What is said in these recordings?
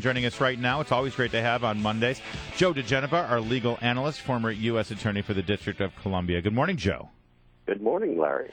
joining us right now. It's always great to have on Mondays. Joe DiGenova, our legal analyst, former U.S. Attorney for the District of Columbia. Good morning, Joe. Good morning, Larry.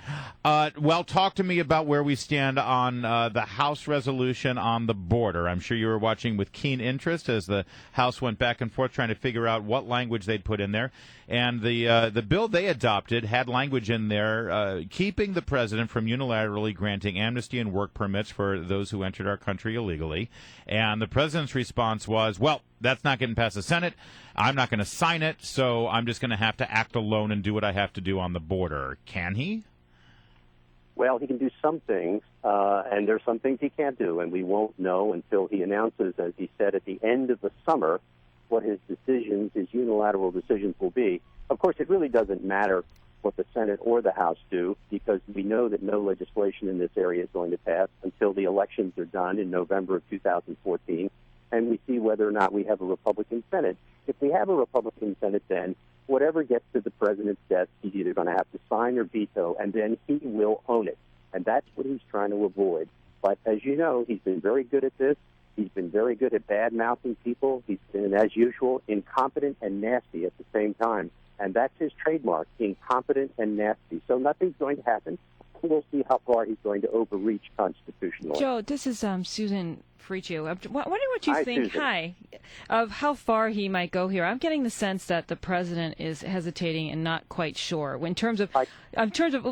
Well, talk to me about where we stand on the House resolution on the border. I'm sure you were watching with keen interest as the House went back and forth trying to figure out what language they'd put in there. And the bill they adopted had language in there keeping the president from unilaterally granting amnesty and work permits for those who entered our country illegally. And the president's response was, well, that's not getting past the Senate. I'm not going to sign it, so I'm just going to have to act alone and do what I have to do on the border. Can he? Well, he can do some things, and there's some things he can't do, and we won't know until he announces, as he said, at the end of the summer, what his decisions, his unilateral decisions will be. Of course, it really doesn't matter what the Senate or the House do, because we know that no legislation in this area is going to pass until the elections are done in November of 2014, and we see whether or not we have a Republican Senate. If we have a Republican Senate, then whatever gets to the president's desk, he's either going to have to sign or veto, and then he will own it. And that's what he's trying to avoid. But as you know, he's been very good at this. He's been very good at bad-mouthing people. He's been, as usual, incompetent and nasty at the same time. And that's his trademark, incompetent and nasty. So nothing's going to happen. We'll see how far he's going to overreach constitutionally. Joe, this is Susan Ferriccio. I wonder what you think, Susan. of how far he might go here. I'm getting the sense that the president is hesitating and not quite sure. In terms of,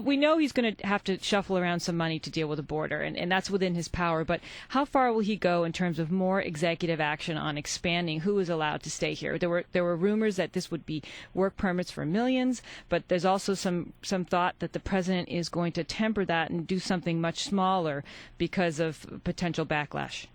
we know he's going to have to shuffle around some money to deal with the border, and that's within his power. But how far will he go in terms of more executive action on expanding who is allowed to stay here? There were rumors that this would be work permits for millions, but there's also some thought that the president is going to temper that and do something much smaller because of potential backlash.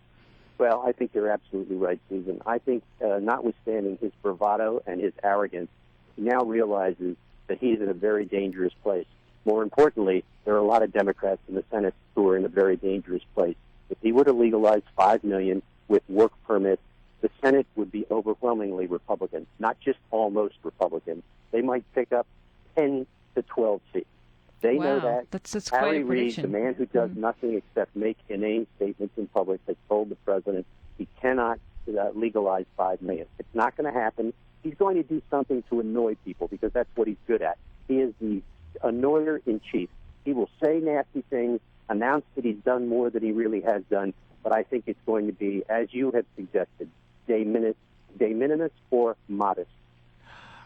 Well, I think you're absolutely right, Susan. I think notwithstanding his bravado and his arrogance, he now realizes that he's in a very dangerous place. More importantly, there are a lot of Democrats in the Senate who are in a very dangerous place. If he were to legalize 5 million with work permits, the Senate would be overwhelmingly Republican, not just almost Republican. They might pick up 10 to 12 seats. They know that. That's Harry quite a Reid, prediction. the man who does nothing except make inane statements in public, has told the president he cannot legalize 5 million. It's not going to happen. He's going to do something to annoy people because that's what he's good at. He is the annoyer-in-chief. He will say nasty things, announce that he's done more than he really has done, but I think it's going to be, as you have suggested, de minimis or modest.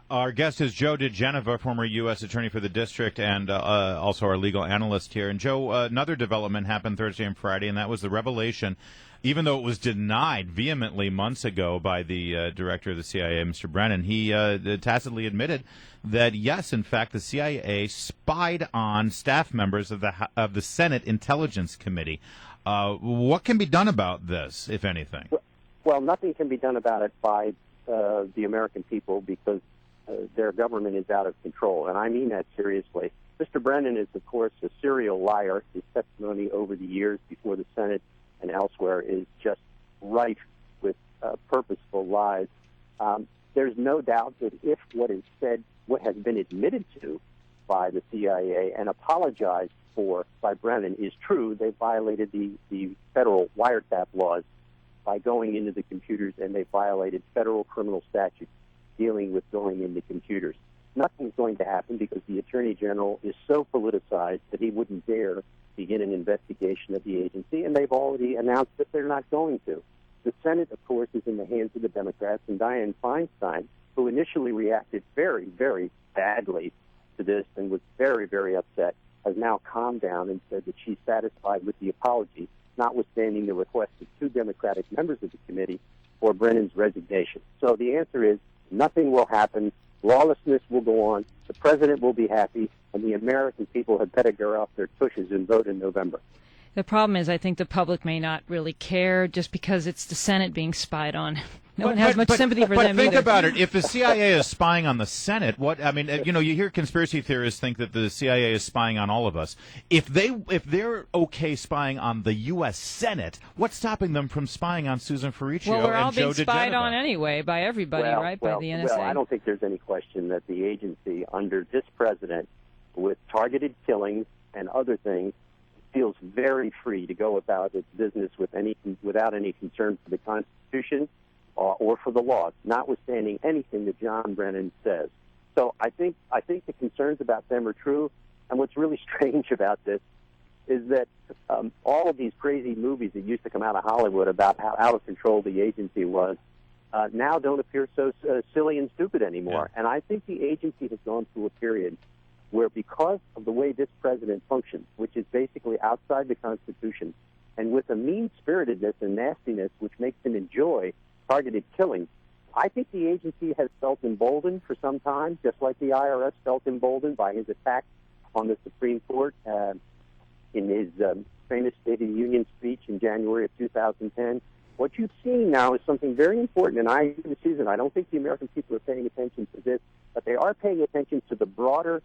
Our guest is Joe DiGenova, former U.S. Attorney for the District and also our legal analyst here. And, Joe, another development happened Thursday and Friday, and that was the revelation, even though it was denied vehemently months ago by the director of the CIA, Mr. Brennan, he tacitly admitted that, yes, in fact, the CIA spied on staff members of the Senate Intelligence Committee. What can be done about this, if anything? Well, nothing can be done about it by the American people because their government is out of control, and I mean that seriously. Mr. Brennan is, of course, a serial liar. His testimony over the years before the Senate and elsewhere is just rife with purposeful lies. There's no doubt that if what is said, what has been admitted to by the CIA and apologized for by Brennan is true, they violated the federal wiretap laws by going into the computers, and they violated federal criminal statutes dealing with going into computers. Nothing's going to happen because the Attorney General is so politicized that he wouldn't dare begin an investigation of the agency, and they've already announced that they're not going to. The Senate, of course, is in the hands of the Democrats, and Dianne Feinstein, who initially reacted very, very badly to this and was very, very upset, has now calmed down and said that she's satisfied with the apology, notwithstanding the request of 2 Democratic members of the committee for Brennan's resignation. So the answer is nothing will happen. Lawlessness will go on. The president will be happy, and the American people had better get off their tushes and vote in November. The problem is I think the public may not really care just because it's the Senate being spied on. No one has much sympathy for them either. But think about it. If the CIA is spying on the Senate, you hear conspiracy theorists think that the CIA is spying on all of us. If they're okay spying on the U.S. Senate, what's stopping them from spying on Susan Ferriccio Well, we're all and Joe being spied DiGenova? on anyway by everybody, right? By the NSA. Well, I don't think there's any question that the agency under this president, with targeted killings and other things, feels very free to go about its business without any concern for the Constitution or for the laws, notwithstanding anything that John Brennan says. So I think the concerns about them are true. And what's really strange about this is that all of these crazy movies that used to come out of Hollywood about how out of control the agency was now don't appear so silly and stupid anymore. Yeah. And I think the agency has gone through a period where, because of the way this president functions, which is basically outside the Constitution, and with a mean-spiritedness and nastiness which makes him enjoy targeted killing, I think the agency has felt emboldened for some time, just like the IRS felt emboldened by his attack on the Supreme Court in his famous State of the Union speech in January of 2010. What you've seen now is something very important, and I agree with Susan. I don't think the American people are paying attention to this, but they are paying attention to the broader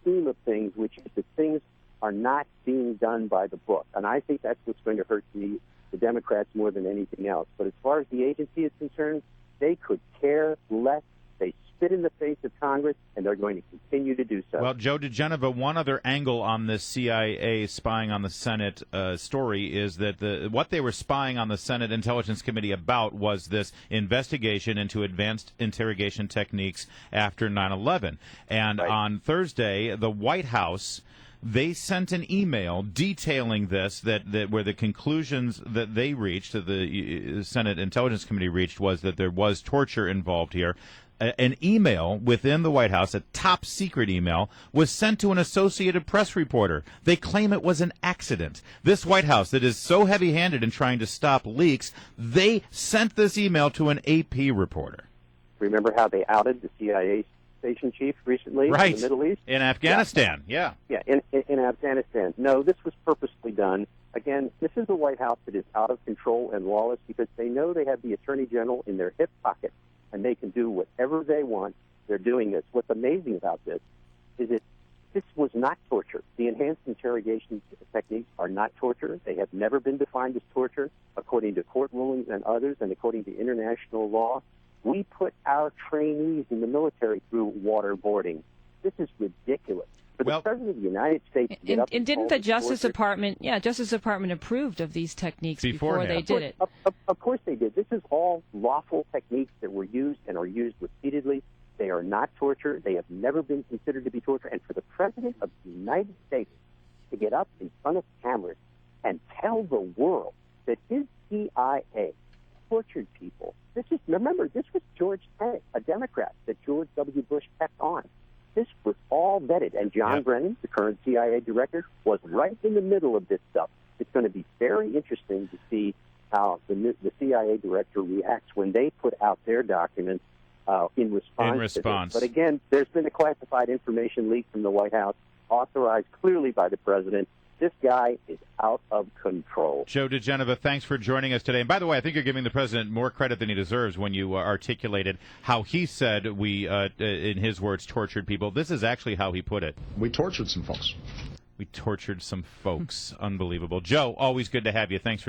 scheme of things, which is that things are not being done by the book. And I think that's what's going to hurt the Democrats more than anything else. But as far as the agency is concerned, they could care less. They spit in the face of Congress, and they're going to continue to do so. Well, Joe DiGenova, one other angle on this CIA spying on the Senate story is that what they were spying on the Senate Intelligence Committee about was this investigation into advanced interrogation techniques after 9/11. And on Thursday, the White House, they sent an email detailing this, that where the conclusions that they reached, that the Senate Intelligence Committee reached, was that there was torture involved here. An email within the White House, a top-secret email, was sent to an Associated Press reporter. They claim it was an accident. This White House that is so heavy-handed in trying to stop leaks, they sent this email to an AP reporter. Remember how they outed the CIA station chief recently in the Middle East? In Afghanistan, yeah. Yeah, in Afghanistan. No, this was purposely done. Again, this is a White House that is out of control and lawless because they know they have the Attorney General in their hip pocket, and they can do whatever they want. They're doing this. What's amazing about this is that this was not torture. The enhanced interrogation techniques are not torture. They have never been defined as torture, according to court rulings and others, and according to international law. We put our trainees in the military through waterboarding. This is ridiculous. For the President of the United States to get up and didn't the Justice Department, Justice Department approved of these techniques before they did it? Of course they did. This is all lawful techniques that were used and are used repeatedly. They are not torture. They have never been considered to be torture. And for the President of the United States to get up in front of cameras and tell the world that his CIA tortured people. Remember, this was George Tenet, a Democrat that George W. Bush kept on. This was all vetted, and John Brennan, the current CIA director, was right in the middle of this stuff. It's going to be very interesting to see how the CIA director reacts when they put out their documents in response to this. But again, there's been a classified information leak from the White House, authorized clearly by the president. This guy is out of control. Joe DiGenova, thanks for joining us today. And by the way, I think you're giving the president more credit than he deserves when you articulated how he said we, in his words, tortured people. This is actually how he put it. We tortured some folks. We tortured some folks. Unbelievable. Joe, always good to have you. Thanks for